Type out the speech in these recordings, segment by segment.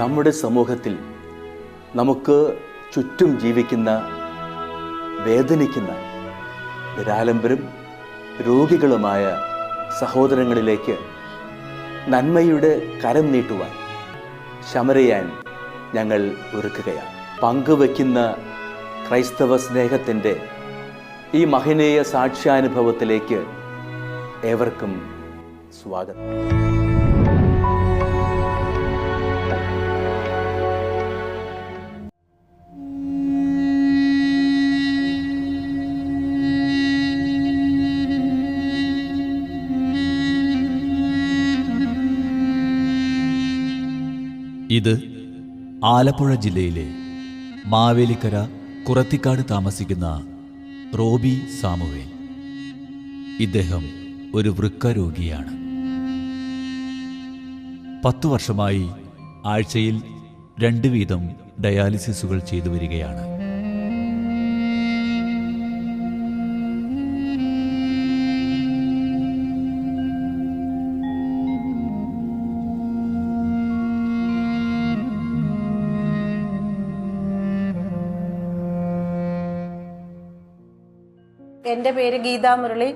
നമ്മുടെ സമൂഹത്തിൽ നമുക്ക് ചുറ്റും ജീവിക്കുന്ന വേദനിക്കുന്ന നിരാലംബരും രോഗികളുമായ സഹോദരങ്ങളിലേക്ക് നന്മയുടെ കരം നീട്ടുവാൻ ശമരയാൻ ഞങ്ങൾ ഒരുക്കുകയാണ്. പങ്കുവയ്ക്കുന്ന ക്രൈസ്തവ സ്നേഹത്തിൻ്റെ ഈ മഹനീയ സാക്ഷ്യാനുഭവത്തിലേക്ക് ഏവർക്കും സ്വാഗതം. ഇത് ആലപ്പുഴ ജില്ലയിലെ മാവേലിക്കര കുറത്തിക്കാട് താമസിക്കുന്ന റോബി സാമുവേൽ. ഇദ്ദേഹം ഒരു വൃക്ക രോഗിയാണ്. 10 വർഷമായി ആഴ്ചയിൽ 2 വീതം ഡയാലിസിസുകൾ ചെയ്തു വരികയാണ്. എൻ്റെ പേര് ഗീതാ മുരളി.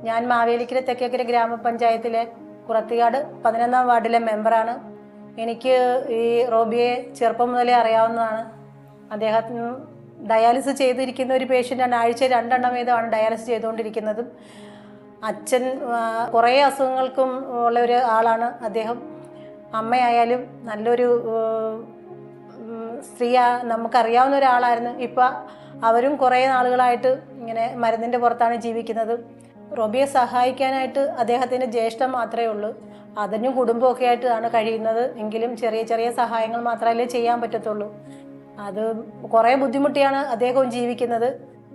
ഞാൻ മാവേലിക്കര തെക്കേക്കര ഗ്രാമപഞ്ചായത്തിലെ കുറത്തിക്കാട് 11-ാം വാർഡിലെ മെമ്പറാണ്. എനിക്ക് ഈ റോബിയെ ചെറുപ്പം മുതലേ അറിയാവുന്നതാണ്. അദ്ദേഹത്തിന് ഡയാലിസിസ് ചെയ്തിരിക്കുന്ന ഒരു പേഷ്യൻ്റാണ്. ആഴ്ച 2 എണ്ണം വീതമാണ് ഡയാലിസിസ് ചെയ്തുകൊണ്ടിരിക്കുന്നതും. അച്ഛൻ കുറേ അസുഖങ്ങൾക്കും ഉള്ള ഒരു ആളാണ് അദ്ദേഹം. അമ്മയായാലും നല്ലൊരു സ്ത്രീ, നമുക്കറിയാവുന്ന ഒരാളായിരുന്നു. ഇപ്പം അവരും കുറേ നാളുകളായിട്ട് ഇങ്ങനെ മരുന്നിൻ്റെ പുറത്താണ് ജീവിക്കുന്നത്. റോബിയെ സഹായിക്കാനായിട്ട് അദ്ദേഹത്തിൻ്റെ ജ്യേഷ്ഠൻ മാത്രമേ ഉള്ളൂ. അതിനും കുടുംബമൊക്കെ ആയിട്ടാണ് കഴിയുന്നത്. എങ്കിലും ചെറിയ ചെറിയ സഹായങ്ങൾ മാത്രമല്ലേ ചെയ്യാൻ പറ്റത്തുള്ളൂ. അത് കുറേ ബുദ്ധിമുട്ടിയാണ് അദ്ദേഹവും ജീവിക്കുന്നത്.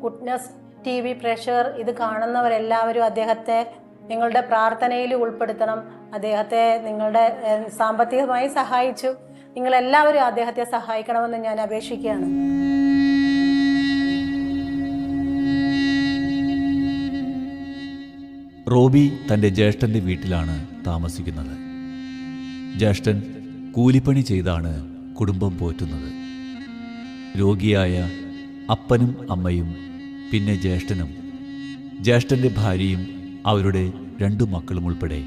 ഗുഡ്നസ് TV പ്രേക്ഷകർ ഇത് കാണുന്നവരെല്ലാവരും അദ്ദേഹത്തെ നിങ്ങളുടെ പ്രാർത്ഥനയിൽ ഉൾപ്പെടുത്തണം. അദ്ദേഹത്തെ നിങ്ങളുടെ സാമ്പത്തികമായി സഹായിച്ചു നിങ്ങളെല്ലാവരും അദ്ദേഹത്തെ സഹായിക്കണമെന്ന് ഞാൻ അപേക്ഷിക്കുകയാണ്. റോബി തൻ്റെ ജ്യേഷ്ഠൻ്റെ വീട്ടിലാണ് താമസിക്കുന്നത്. ജ്യേഷ്ഠൻ കൂലിപ്പണി ചെയ്താണ് കുടുംബം പോറ്റുന്നത്. രോഗിയായ അപ്പനും അമ്മയും പിന്നെ ജ്യേഷ്ഠനും ജ്യേഷ്ഠൻ്റെ ഭാര്യയും അവരുടെ 2 മക്കളും ഉൾപ്പെടെ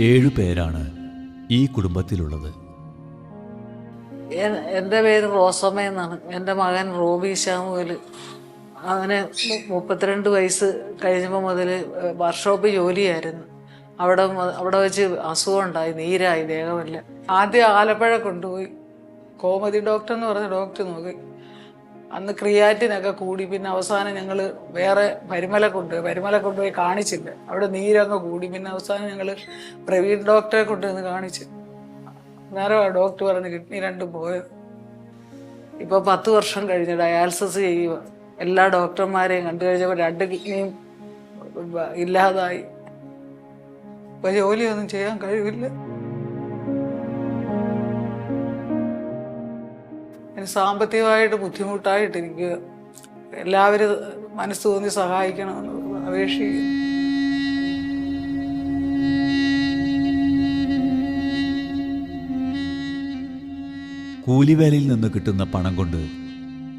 7 പേരാണ് ഈ കുടുംബത്തിലുള്ളത്. എൻ്റെ പേര് റോസമ്മ എന്നാണ്. എൻ്റെ മകൻ റോബി സാമുവേൽ. അവന് 32 വയസ്സ് കഴിഞ്ഞപ്പോൾ മുതൽ വർക്ക്ഷോപ്പ് ജോലിയായിരുന്നു. അവിടെ വെച്ച് അസുഖം ഉണ്ടായി, നീരായി, ദേഹമല്ല. ആദ്യം ആലപ്പുഴ കൊണ്ടുപോയി. കോമതി ഡോക്ടർ എന്ന് പറഞ്ഞ ഡോക്ടർ നോക്കി. അന്ന് ക്രിയാറ്റിനൊക്കെ കൂടി. പിന്നെ അവസാനം ഞങ്ങൾ വേറെ പരിമല കൊണ്ടുപോയി കാണിച്ചില്ല. അവിടെ നീരങ്ങ് കൂടി. പിന്നെ അവസാനം ഞങ്ങൾ പ്രവീൺ ഡോക്ടറെ കൊണ്ടുവന്ന് കാണിച്ചു. നേരം ആ ഡോക്ടർ പറഞ്ഞ് കിഡ്നി 2 പോയത്. ഇപ്പോൾ 10 വർഷം കഴിഞ്ഞ് ഡയാലിസിസ് ചെയ്യുക. എല്ലാ ഡോക്ടർമാരെയും കണ്ടു കഴിഞ്ഞപ്പോൾ 2 കിഡ്നിയും ഇല്ലാതായി. ഇപ്പൊ ജോലിയൊന്നും ചെയ്യാൻ കഴിവില്ല. സാമ്പത്തികമായിട്ട് ബുദ്ധിമുട്ടായിട്ടിരിക്കുക. എല്ലാവരും മനസ്സ് തോന്നി സഹായിക്കണമെന്ന് അപേക്ഷിക്കുന്നു. കൂലിവേലയിൽ നിന്ന് കിട്ടുന്ന പണം കൊണ്ട്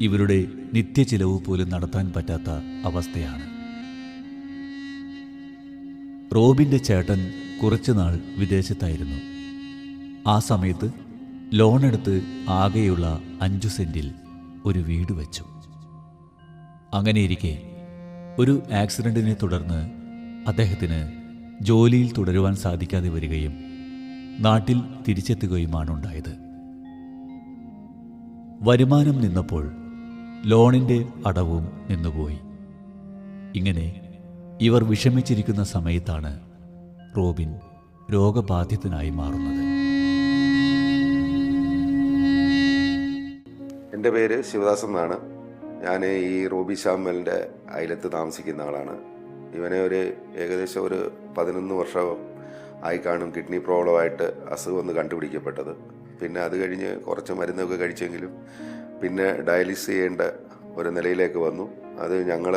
ഇവരുടെ നിത്യചിലവ് പോലും നടത്താൻ പറ്റാത്ത അവസ്ഥയാണ്. റോബിൻ്റെ ചേട്ടൻ കുറച്ചുനാൾ വിദേശത്തായിരുന്നു. ആ സമയത്ത് ലോണെടുത്ത് ആകെയുള്ള 5 സെന്റിൽ ഒരു വീട് വെച്ചു. അങ്ങനെയിരിക്കെ ഒരു ആക്സിഡന്റിനെ തുടർന്ന് അദ്ദേഹത്തിന് ജോലിയിൽ തുടരുവാൻ സാധിക്കാതെ വരികയും നാട്ടിൽ തിരിച്ചെത്തുകയുമാണുണ്ടായത്. വരുമാനം നിന്നപ്പോൾ ലോണിൻ്റെ അടവും നിന്നുപോയി. ഇങ്ങനെ ഇവർ വിഷമിച്ചിരിക്കുന്ന സമയത്താണ് റോബിൻ രോഗബാധിതനായി മാറുന്നത്. എൻ്റെ പേര് ശിവദാസ് എന്നാണ്. ഞാൻ ഈ റോബി സാമുവേലിൻ്റെ അയലത്ത് താമസിക്കുന്ന ആളാണ്. ഇവനെ ഏകദേശം ഒരു 11 വർഷം ആയി കാണും കിഡ്നി പ്രോബ്ലമായിട്ട് അസുഖം ഒന്ന് കണ്ടുപിടിക്കപ്പെട്ടത്. പിന്നെ അത് കഴിഞ്ഞ് കുറച്ച് മരുന്നൊക്കെ കഴിച്ചെങ്കിലും പിന്നെ ഡയാലിസിസ് ചെയ്യേണ്ട ഒരു നിലയിലേക്ക് വന്നു. അത് ഞങ്ങൾ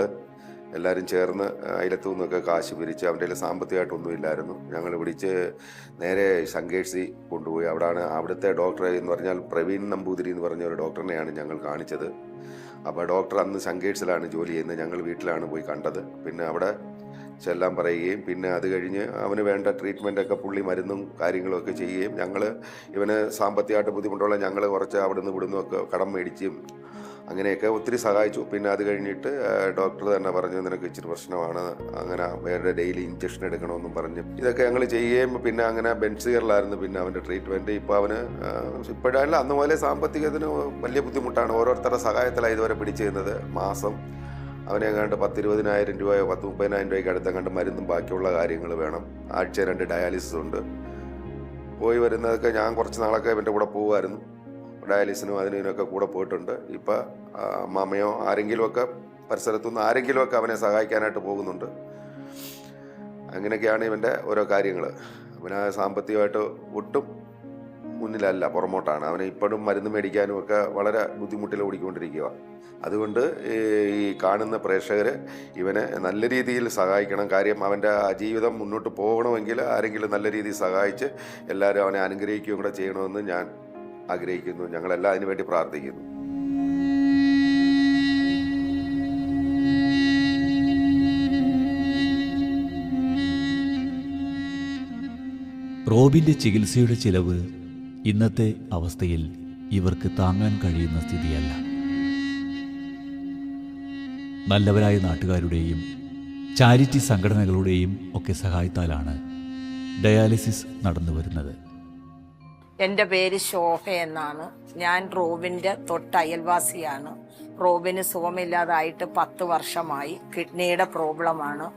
എല്ലാവരും ചേർന്ന് അയലത്തു നിന്നൊക്കെ കാശ് പിരിച്ച് അവൻ്റെ കയ്യിൽ സാമ്പത്തികമായിട്ടൊന്നും ഇല്ലായിരുന്നു. ഞങ്ങൾ പിടിച്ച് നേരെ ശങ്കേഴ്സി കൊണ്ടുപോയി. അവിടുത്തെ ഡോക്ടർ എന്ന് പറഞ്ഞാൽ പ്രവീൺ നമ്പൂതിരി എന്ന് പറഞ്ഞ ഒരു ഡോക്ടറിനെയാണ് ഞങ്ങൾ കാണിച്ചത്. അപ്പോൾ ഡോക്ടർ അന്ന് ശങ്കേഴ്സിലാണ് ജോലി ചെയ്യുന്നത്. ഞങ്ങൾ വീട്ടിലാണ് പോയി കണ്ടത്. പിന്നെ അവിടെ ചെല്ലാൻ പറയുകയും പിന്നെ അത് കഴിഞ്ഞ് അവന് വേണ്ട ട്രീറ്റ്മെൻറ്റൊക്കെ പുള്ളി മരുന്നും കാര്യങ്ങളൊക്കെ ചെയ്യുകയും ഇവന് സാമ്പത്തികമായിട്ട് ബുദ്ധിമുട്ടുള്ള ഞങ്ങൾ കുറച്ച് അവിടുന്ന് ഇവിടുന്ന് ഒക്കെ കടം മേടിച്ചും അങ്ങനെയൊക്കെ ഒത്തിരി സഹായിച്ചു. പിന്നെ അത് കഴിഞ്ഞിട്ട് ഡോക്ടർ തന്നെ പറഞ്ഞു നിനക്ക് ഇച്ചിരി പ്രശ്നമാണ്, അങ്ങനെ വേറെ ഡെയിലി ഇഞ്ചക്ഷൻ എടുക്കണമെന്നും പറഞ്ഞ് ഇതൊക്കെ ഞങ്ങൾ ചെയ്യുകയും പിന്നെ അങ്ങനെ ബെൻസിയറിലായിരുന്നു പിന്നെ അവൻ്റെ ട്രീറ്റ്മെൻറ്റ്. ഇപ്പോൾ അവന് ഇപ്പോഴല്ല അന്ന് പോലെ സാമ്പത്തികത്തിന് വലിയ ബുദ്ധിമുട്ടാണ്. ഓരോരുത്തരുടെ സഹായത്തിലാണ് ഇതുവരെ പിടിച്ചിരുന്നത്. മാസം അവനെ കണ്ട് 10-20,000 രൂപയോ 30,000 രൂപയ്ക്ക് അടുത്തങ്ങാണ്ട് മരുന്നും ബാക്കിയുള്ള കാര്യങ്ങൾ വേണം. ആഴ്ച 2 ഡയാലിസിസ് ഉണ്ട്. പോയി വരുന്നതൊക്കെ ഞാൻ കുറച്ച് നാളൊക്കെ ഇവൻ്റെ കൂടെ പോകുമായിരുന്നു. ഡയാലിസിനും ഇതിനൊക്കെ കൂടെ പോയിട്ടുണ്ട്. ഇപ്പം അമ്മാമ്മയോ ആരെങ്കിലുമൊക്കെ പരിസരത്തുനിന്ന് ആരെങ്കിലുമൊക്കെ അവനെ സഹായിക്കാനായിട്ട് പോകുന്നുണ്ട്. അങ്ങനെയൊക്കെയാണ് ഇവൻ്റെ ഓരോ കാര്യങ്ങൾ. അവന് സാമ്പത്തികമായിട്ട് ഒട്ടും മുന്നിലല്ല, പുറമോട്ടാണ്. അവന് ഇപ്പോഴും മരുന്ന് മേടിക്കാനും ഒക്കെ വളരെ ബുദ്ധിമുട്ടിൽ ഓടിക്കൊണ്ടിരിക്കുക. അതുകൊണ്ട് ഈ കാണുന്ന പ്രേക്ഷകർ ഇവനെ നല്ല രീതിയിൽ സഹായിക്കണം. കാര്യം അവൻ്റെ ജീവിതം മുന്നോട്ട് പോകണമെങ്കിൽ ആരെങ്കിലും നല്ല രീതിയിൽ സഹായിച്ച് എല്ലാവരും അവനെ അനുഗ്രഹിക്കുകയും കൂടെ ചെയ്യണമെന്ന് ഞാൻ ആഗ്രഹിക്കുന്നു. ഞങ്ങളെല്ലാം അതിനു വേണ്ടി പ്രാർത്ഥിക്കുന്നു. റോബിൻ്റെ ചികിത്സയുടെ ചിലവ് ഇന്നത്തെ അവസ്ഥയിൽ ഇവർക്ക് താങ്ങാൻ കഴിയുന്ന സ്ഥിതിയല്ല. നല്ലവരായ നാട്ടുകാരുടെയും ചാരിറ്റി സംഘടനകളുടെയും ഒക്കെ സഹായത്താലാണ് ഡയാലിസിസ് നടന്നു വരുന്നത്. എൻ്റെ പേര് ശോഭ എന്നാണ്. ഞാൻ റോബിൻ്റെ തൊട്ടയൽവാസിയാണ്. റോബിന് സുഖമില്ലാതായിട്ട് 10 വർഷമായി. കിഡ്നിയുടെ പ്രോബ്ലമാണ്.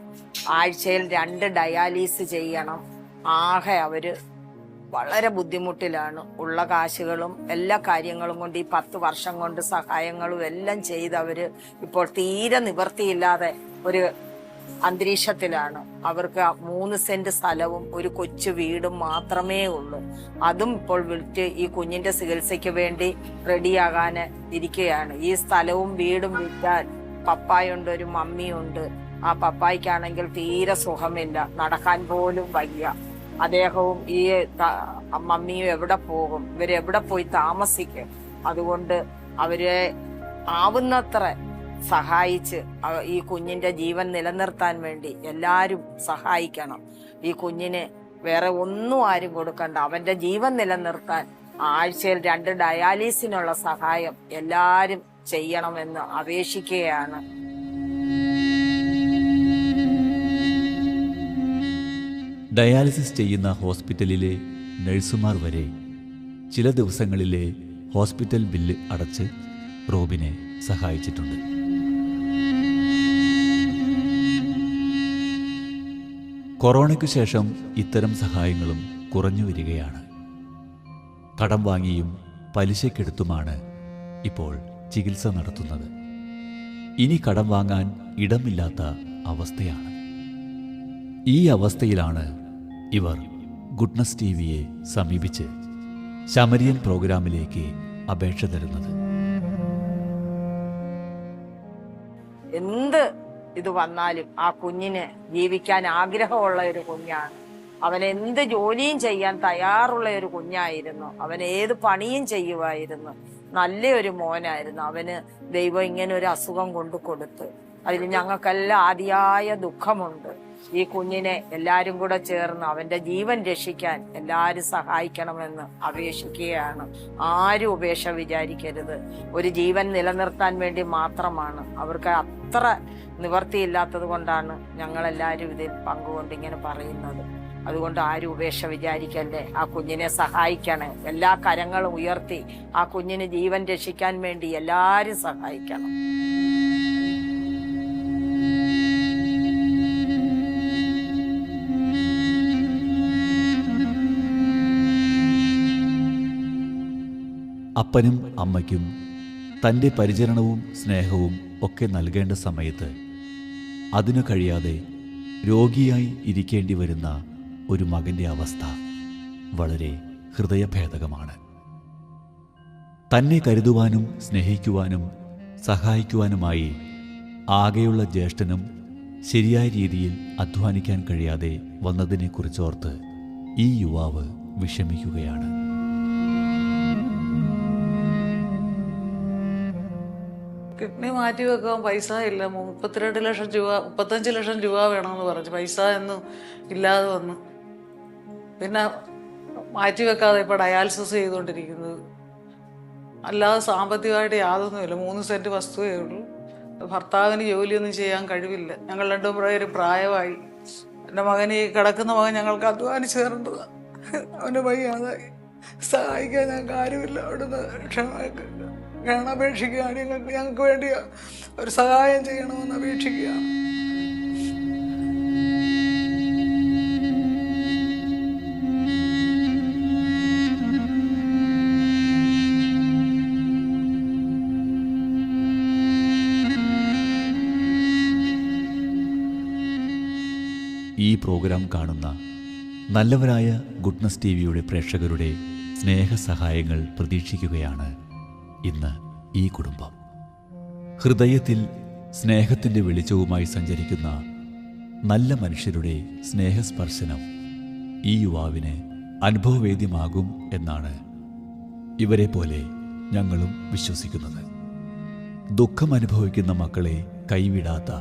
ആഴ്ചയിൽ 2 ഡയാലിസിസ് ചെയ്യണം. ആകെ അവർ വളരെ ബുദ്ധിമുട്ടിലാണ്. ഉള്ള കാശുകളും എല്ലാ കാര്യങ്ങളും കൊണ്ട് ഈ 10 വർഷം കൊണ്ട് സഹായങ്ങളും എല്ലാം ചെയ്തവർ ഇപ്പോൾ തീരെ നിവൃത്തിയില്ലാതെ ഒരു അന്തരീക്ഷത്തിലാണ്. അവർക്ക് 3 സെന്റ് സ്ഥലവും ഒരു കൊച്ചു വീടും മാത്രമേ ഉള്ളൂ. അതും ഇപ്പോൾ വിറ്റ് ഈ കുഞ്ഞിന്റെ ചികിത്സയ്ക്ക് വേണ്ടി റെഡിയാകാൻ ഇരിക്കുകയാണ്. ഈ സ്ഥലവും വീടും വിറ്റാൽ പപ്പായുണ്ട്, ഒരു മമ്മിയുണ്ട്. ആ പപ്പായ്ക്കാണെങ്കിൽ തീരെ സുഖമില്ല, നടക്കാൻ പോലും വയ്യ. അദ്ദേഹവും ഈ മമ്മിയും എവിടെ പോകും, ഇവരെവിടെ പോയി താമസിക്കും? അതുകൊണ്ട് അവരെ ആവുന്നത്ര സഹായിച്ച് ഈ കുഞ്ഞിന്റെ ജീവൻ നിലനിർത്താൻ വേണ്ടി എല്ലാവരും സഹായിക്കണം. ഈ കുഞ്ഞിന് വേറെ ഒന്നും ആരും കൊടുക്കണ്ട. അവന്റെ ജീവൻ നിലനിർത്താൻ ആഴ്ചയിൽ 2 ഡയാലിസിനുള്ള സഹായം എല്ലാവരും ചെയ്യണമെന്ന് അപേക്ഷിക്കുകയാണ്. ഡയാലിസിസ് ചെയ്യുന്ന ഹോസ്പിറ്റലിലെ നഴ്സുമാർ വരെ ചില ദിവസങ്ങളിലെ ഹോസ്പിറ്റൽ ബില്ല് അടച്ച് റോബിനെ സഹായിച്ചിട്ടുണ്ട്. കൊറോണയ്ക്കു ശേഷം ഇത്തരം സഹായങ്ങളും കുറഞ്ഞു വരികയാണ്. കടം വാങ്ങിയും പലിശക്കെടുത്തുമാണ് ഇപ്പോൾ ചികിത്സ നടത്തുന്നത്. ഇനി കടം വാങ്ങാൻ ഇടമില്ലാത്ത അവസ്ഥയാണ്. ഈ അവസ്ഥയിലാണ് ഇവർ ഗുഡ്നസ് ടിവിയെ സമീപിച്ച് ശമരിയൻ പ്രോഗ്രാമിലേക്ക് അപേക്ഷ തരുന്നത്. എന്ത് ഇത് വന്നാലും ആ കുഞ്ഞിന് ജീവിക്കാൻ ആഗ്രഹമുള്ള ഒരു കുഞ്ഞാണ്. അവൻ എന്ത് ജോലിയും ചെയ്യാൻ തയ്യാറുള്ള ഒരു കുഞ്ഞായിരുന്നു. അവൻ ഏത് പണിയും ചെയ്യുമായിരുന്നു. നല്ലൊരു മോനായിരുന്നു. അവന് ദൈവം ഇങ്ങനെ ഒരു അസുഖം കൊണ്ടു കൊടുത്ത് അതിൽ ഞങ്ങൾക്കെല്ലാം അതിയായ ദുഃഖമുണ്ട്. ഈ കുഞ്ഞിനെ എല്ലാവരും കൂടെ ചേർന്ന് അവന്റെ ജീവൻ രക്ഷിക്കാൻ എല്ലാവരും സഹായിക്കണമെന്ന് അപേക്ഷിക്കുകയാണ്. ആരും ഉപേക്ഷ വിചാരിക്കരുത്. ഒരു ജീവൻ നിലനിർത്താൻ വേണ്ടി മാത്രമാണ്. അവർക്ക് അത്ര നിവർത്തിയില്ലാത്തത് കൊണ്ടാണ് ഞങ്ങളെല്ലാവരും ഇതിൽ പങ്കുകൊണ്ട് ഇങ്ങനെ പറയുന്നത്. അതുകൊണ്ട് ആരും ഉപേക്ഷ വിചാരിക്കല്ലേ. ആ കുഞ്ഞിനെ സഹായിക്കണേ. എല്ലാ കരങ്ങളും ഉയർത്തി ആ കുഞ്ഞിന് ജീവൻ രക്ഷിക്കാൻ വേണ്ടി എല്ലാവരും സഹായിക്കണം. അപ്പനും അമ്മയ്ക്കും തൻ്റെ പരിചരണവും സ്നേഹവും ഒക്കെ നൽകേണ്ട സമയത്ത് അതിനു കഴിയാതെ രോഗിയായി ഇരിക്കേണ്ടി വരുന്ന ഒരു മകൻ്റെ അവസ്ഥ വളരെ ഹൃദയഭേദകമാണ്. തന്നെ കരുതുവാനും സ്നേഹിക്കുവാനും സഹായിക്കുവാനുമായി ആകെയുള്ള ജ്യേഷ്ഠനും ശരിയായ രീതിയിൽ അധ്വാനിക്കാൻ കഴിയാതെ വന്നതിനെക്കുറിച്ചോർത്ത് ഈ യുവാവ് വിഷമിക്കുകയാണ്. കിഡ്നി മാറ്റി വെക്കാൻ പൈസ ഇല്ല. 32 ലക്ഷം രൂപ 35 ലക്ഷം രൂപ വേണമെന്ന് പറഞ്ഞു. പൈസ ഒന്നും ഇല്ലാതെ വന്നു. പിന്നെ മാറ്റി വെക്കാതെ ഇപ്പോൾ ഡയാലിസിസ് ചെയ്തുകൊണ്ടിരിക്കുന്നത്. അല്ലാതെ സാമ്പത്തികമായിട്ട് യാതൊന്നുമില്ല. 3 സെൻറ്റ് വസ്തുവേ ഉള്ളൂ. ഭർത്താവിന് ജോലിയൊന്നും ചെയ്യാൻ കഴിവില്ല. ഞങ്ങൾ 2 പേര് പ്രായമായി. എൻ്റെ മകൻ, ഈ കിടക്കുന്ന മകൻ ഞങ്ങൾക്ക് അധ്വാനിച്ച് തരേണ്ടതാണ്. അവൻ്റെ വയ്യാതായി. സഹായിക്കാൻ ഞങ്ങൾക്ക് ആരുമില്ല. അവിടുന്ന് അപേക്ഷിക്കുകയാണ്. ഞങ്ങൾക്ക് വേണ്ടി ഒരു സഹായം ചെയ്യണമെന്ന് അപേക്ഷിക്കുകയാണ്. ഈ പ്രോഗ്രാം കാണുന്ന നല്ലവരായ ഗുഡ്നസ് ടി വിയുടെ പ്രേക്ഷകരുടെ സ്നേഹസഹായങ്ങൾ പ്രതീക്ഷിക്കുകയാണ് ഇന്ന് ഈ കുടുംബം. ഹൃദയത്തിൽ സ്നേഹത്തിൻ്റെ വെളിച്ചവുമായി സഞ്ചരിക്കുന്ന നല്ല മനുഷ്യരുടെ സ്നേഹസ്പർശനം ഈ യുവാവിന് അനുഭവവേദ്യമാകും എന്നാണ് ഇവരെ പോലെ ഞങ്ങളും വിശ്വസിക്കുന്നത്. ദുഃഖം അനുഭവിക്കുന്ന മക്കളെ കൈവിടാത്ത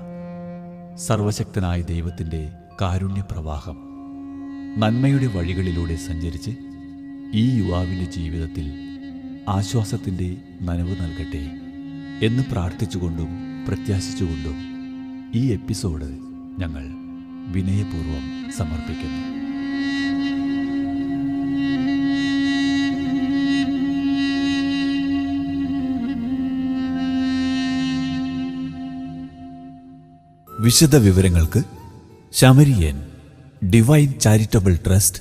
സർവശക്തനായ ദൈവത്തിൻ്റെ കാരുണ്യപ്രവാഹം നന്മയുടെ വഴികളിലൂടെ സഞ്ചരിച്ച് ഈ യുവാവിൻ്റെ ജീവിതത്തിൽ ആശ്വാസത്തിൻ്റെ നനവ് നൽകട്ടെ എന്ന് പ്രാർത്ഥിച്ചുകൊണ്ടും പ്രത്യാശിച്ചുകൊണ്ടും ഈ എപ്പിസോഡ് ഞങ്ങൾ വിനയപൂർവ്വം സമർപ്പിക്കുന്നു. വിശദ വിവരങ്ങൾക്ക് Samarian divine charitable trust,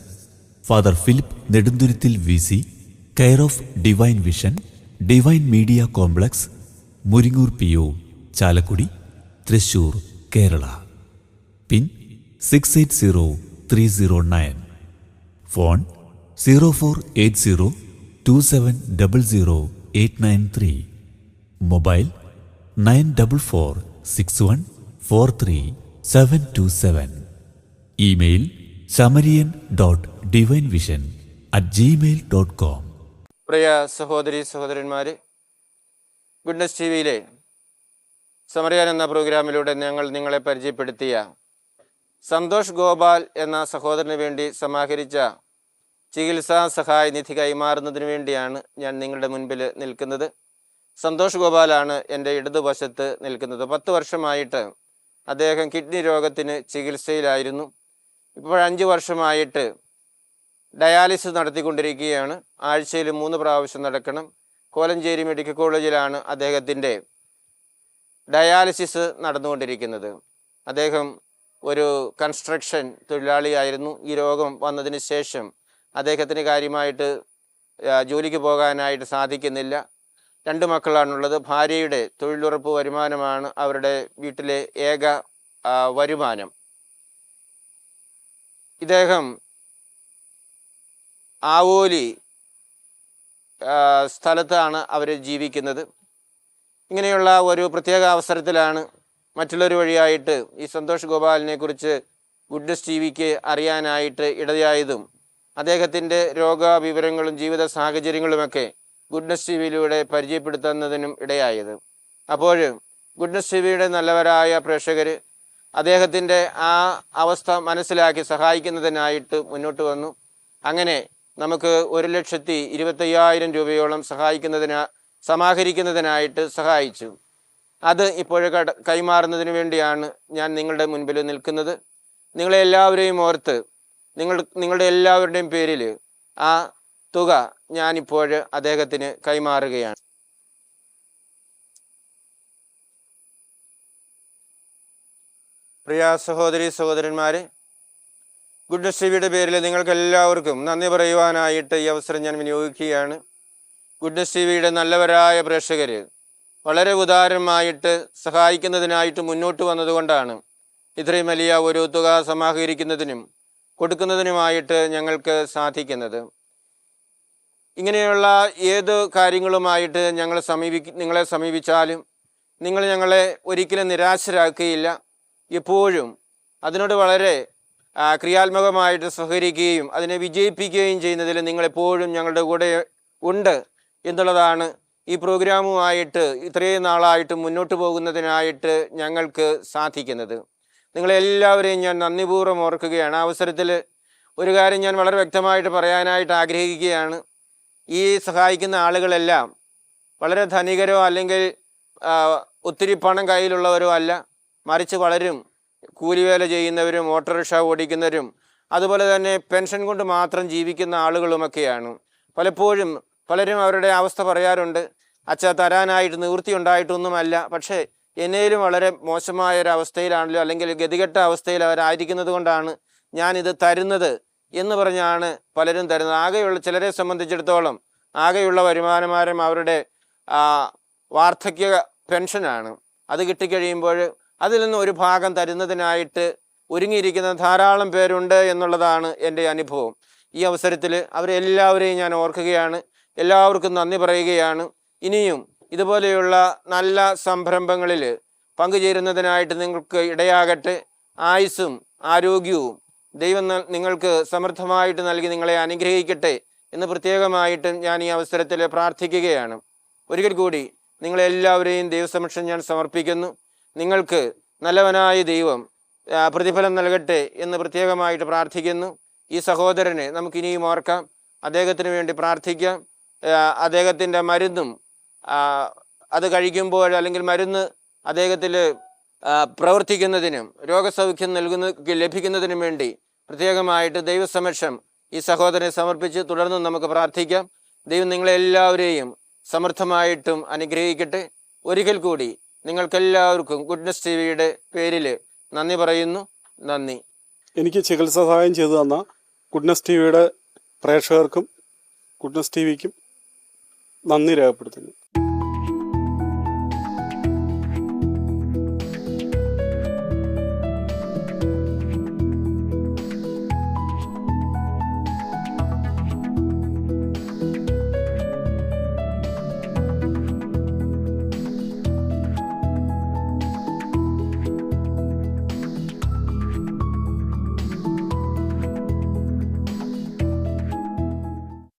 father Philip Nedunthuruthil VC, care of divine vision, divine media complex, Muringoor PO, Chalakudy, Thrissur, Kerala. Pin 680309. Phone 048027000893. Mobile 9446143727. Email samarian.divinevision@gmail.com. പ്രിയ സഹോദരി സഹോദരന്മാരെ, ഗുഡ്നസ് ടി വിയിലെ സമറിയാൻ എന്ന പ്രോഗ്രാമിലൂടെ ഞങ്ങൾ നിങ്ങളെ പരിചയപ്പെടുത്തിയ സന്തോഷ് ഗോപാൽ എന്ന സഹോദരന് വേണ്ടി സമാഹരിച്ച ചികിത്സാ സഹായ നിധി കൈമാറുന്നതിന് വേണ്ടിയാണ് ഞാൻ നിങ്ങളുടെ മുൻപിൽ നിൽക്കുന്നത്. സന്തോഷ് ഗോപാലാണ് എൻ്റെ ഇടതുവശത്ത് നിൽക്കുന്നത്. 10 വർഷമായിട്ട് അദ്ദേഹം കിഡ്നി രോഗത്തിന് ചികിത്സയിലായിരുന്നു. ഇപ്പോൾ 5 വർഷമായിട്ട് ഡയാലിസിസ് നടത്തിക്കൊണ്ടിരിക്കുകയാണ്. ആഴ്ചയിൽ 3 പ്രാവശ്യം നടക്കണം. കോലഞ്ചേരി മെഡിക്കൽ കോളേജിലാണ് അദ്ദേഹത്തിൻ്റെ ഡയാലിസിസ് നടന്നുകൊണ്ടിരിക്കുന്നത്. അദ്ദേഹം ഒരു കൺസ്ട്രക്ഷൻ തൊഴിലാളിയായിരുന്നു. ഈ രോഗം വന്നതിന് ശേഷം അദ്ദേഹത്തിന് കാര്യമായിട്ട് ജോലിക്ക് പോകാനായിട്ട് സാധിക്കുന്നില്ല. 2 മക്കളാണുള്ളത്. ഭാര്യയുടെ തൊഴിലുറപ്പ് വരുമാനമാണ് അവരുടെ വീട്ടിലെ ഏക വരുമാനം. ഇദ്ദേഹം ആവോലി സ്ഥലത്താണ് അവർ ജീവിക്കുന്നത്. ഇങ്ങനെയുള്ള ഒരു പ്രത്യേക അവസരത്തിലാണ് മറ്റുള്ളൊരു വഴിയായിട്ട് ഈ സന്തോഷ് ഗോപാലിനെ കുറിച്ച് ഗുഡ്നസ് ടി വിക്ക് അറിയാനായിട്ട് ഇടയായതും അദ്ദേഹത്തിൻ്റെ രോഗവിവരങ്ങളും ജീവിത സാഹചര്യങ്ങളുമൊക്കെ ഗുഡ്നസ് ടി വിയിലൂടെ പരിചയപ്പെടുത്തുന്നതിനും ഇടയായത്. അപ്പോൾ ഗുഡ്നസ് ടി വിയുടെ നല്ലവരായ പ്രേക്ഷകർ അദ്ദേഹത്തിൻ്റെ ആ അവസ്ഥ മനസ്സിലാക്കി സഹായിക്കുന്നതിനായിട്ട് മുന്നോട്ട് വന്നു. അങ്ങനെ നമുക്ക് 1,25,000 രൂപയോളം സമാഹരിക്കുന്നതിനായിട്ട് സഹായിച്ചു. അത് ഇപ്പോഴേ കൈമാറുന്നതിന് വേണ്ടിയാണ് ഞാൻ നിങ്ങളുടെ മുൻപിൽ നിൽക്കുന്നത്. നിങ്ങളെ എല്ലാവരെയും ഓർത്ത് നിങ്ങളുടെ എല്ലാവരുടെയും പേരിൽ ആ തുക ഞാനിപ്പോൾ അദ്ദേഹത്തിന് കൈമാറുകയാണ്. പ്രിയ സഹോദരി സഹോദരന്മാരെ, ഗുഡ്നസ് ടി വിയുടെ പേരിൽ നിങ്ങൾക്ക് എല്ലാവർക്കും നന്ദി പറയുവാനായിട്ട് ഈ അവസരം ഞാൻ വിനിയോഗിക്കുകയാണ്. ഗുഡ്നസ് ടി വിയുടെ നല്ലവരായ പ്രേക്ഷകർ വളരെ ഉദാരമായിട്ട് സഹായിക്കുന്നതിനായിട്ട് മുന്നോട്ട് വന്നതുകൊണ്ടാണ് ഇത്രയും വലിയ ഒരു തുക സമാഹരിക്കുന്നതിനും കൊടുക്കുന്നതിനുമായിട്ട് ഞങ്ങൾക്ക് സാധിക്കുന്നത്. ഇങ്ങനെയുള്ള ഏത് കാര്യങ്ങളുമായിട്ട് നിങ്ങളെ സമീപിച്ചാലും നിങ്ങൾ ഞങ്ങളെ ഒരിക്കലും നിരാശരാക്കുകയില്ല. എപ്പോഴും അതിനോട് വളരെ ക്രിയാത്മകമായിട്ട് സഹകരിക്കുകയും അതിനെ വിജയിപ്പിക്കുകയും ചെയ്യുന്നതിൽ നിങ്ങളെപ്പോഴും ഞങ്ങളുടെ കൂടെ ഉണ്ട് എന്നുള്ളതാണ് ഈ പ്രോഗ്രാമുമായിട്ട് ഇത്രയും നാളായിട്ട് മുന്നോട്ട് പോകുന്നതിനായിട്ട് ഞങ്ങൾക്ക് സാധിക്കുന്നത്. നിങ്ങളെല്ലാവരെയും ഞാൻ നന്ദിപൂർവ്വം ഓർക്കുകയാണ്. അവസരത്തിൽ ഒരു കാര്യം ഞാൻ വളരെ വ്യക്തമായിട്ട് പറയാനായിട്ട് ആഗ്രഹിക്കുകയാണ്. ഈ സഹായിക്കുന്ന ആളുകളെല്ലാം വളരെ ധനികരോ അല്ലെങ്കിൽ ഒത്തിരി പണം കയ്യിലുള്ളവരോ അല്ല, മറിച്ച് പലരും കൂലിവേല ചെയ്യുന്നവരും ഓട്ടോറിക്ഷ ഓടിക്കുന്നവരും അതുപോലെ തന്നെ പെൻഷൻ കൊണ്ട് മാത്രം ജീവിക്കുന്ന ആളുകളുമൊക്കെയാണ്. പലപ്പോഴും പലരും അവരുടെ അവസ്ഥ പറയാറുണ്ട്, അച്ഛാ തരാനായിട്ട് നിവൃത്തി ഉണ്ടായിട്ടൊന്നുമല്ല, പക്ഷേ എന്നേലും വളരെ മോശമായ ഒരു അവസ്ഥയിലാണല്ലോ അല്ലെങ്കിൽ ഗതികെട്ട അവസ്ഥയിൽ അവരായിരിക്കുന്നത് കൊണ്ടാണ് ഞാനിത് തരുന്നത് എന്ന് പറഞ്ഞാണ് പലരും തരുന്നത്. ആകെയുള്ള ചിലരെ സംബന്ധിച്ചിടത്തോളം ആകെയുള്ള വരുമാനമാരം അവരുടെ വാർദ്ധക്യ പെൻഷനാണ്. അത് കിട്ടിക്കഴിയുമ്പോൾ അതിൽ നിന്ന് ഒരു ഭാഗം തരുന്നതിനായിട്ട് ഒരുങ്ങിയിരിക്കുന്ന ധാരാളം പേരുണ്ട് എന്നുള്ളതാണ് എൻ്റെ അനുഭവം. ഈ അവസരത്തിൽ അവരെല്ലാവരെയും ഞാൻ ഓർക്കുകയാണ്, എല്ലാവർക്കും നന്ദി പറയുകയാണ്. ഇനിയും ഇതുപോലെയുള്ള നല്ല സംരംഭങ്ങളിൽ പങ്കുചേരുന്നതിനായിട്ട് നിങ്ങൾക്ക് ഇടയാകട്ടെ. ആയുസ്സും ആരോഗ്യവും ദൈവം നിങ്ങൾക്ക് സമൃദ്ധമായിട്ട് നൽകി നിങ്ങളെ അനുഗ്രഹിക്കട്ടെ എന്ന് പ്രത്യേകമായിട്ട് ഞാൻ ഈ അവസരത്തിൽ പ്രാർത്ഥിക്കുകയാണ്. ഒരിക്കൽ കൂടി നിങ്ങളെല്ലാവരെയും ദൈവസമക്ഷം ഞാൻ സമർപ്പിക്കുന്നു. നിങ്ങൾക്ക് നല്ലവനായ ദൈവം പ്രതിഫലം നൽകട്ടെ എന്ന് പ്രത്യേകമായിട്ട് പ്രാർത്ഥിക്കുന്നു. ഈ സഹോദരനെ നമുക്കിനിയും ഓർക്കാം, അദ്ദേഹത്തിന് വേണ്ടി പ്രാർത്ഥിക്കാം. അദ്ദേഹത്തിൻ്റെ മരുന്നും അത് കഴിക്കുമ്പോൾ അല്ലെങ്കിൽ മരുന്ന് അദ്ദേഹത്തിൽ പ്രവർത്തിക്കുന്നതിനും രോഗസൗഖ്യം ലഭിക്കുന്നതിനും വേണ്ടി പ്രത്യേകമായിട്ട് ദൈവസമക്ഷം ഈ സഹോദരനെ സമർപ്പിച്ച് തുടർന്ന് നമുക്ക് പ്രാർത്ഥിക്കാം. ദൈവം നിങ്ങളെല്ലാവരെയും സമൃദ്ധമായിട്ടും അനുഗ്രഹിക്കട്ടെ. ഒരിക്കൽ കൂടി നിങ്ങൾക്കെല്ലാവർക്കും ഗുഡ്നസ് ടിവിയുടെ പേരിൽ നന്ദി പറയുന്നു. നന്ദി. എനിക്ക് ചികിത്സാ സഹായം ചെയ്തു തന്ന ഗുഡ്നസ് ടിവിയുടെ പ്രേക്ഷകർക്കും ഗുഡ്നസ് ടിവിക്കും നന്ദി രേഖപ്പെടുത്തുന്നു.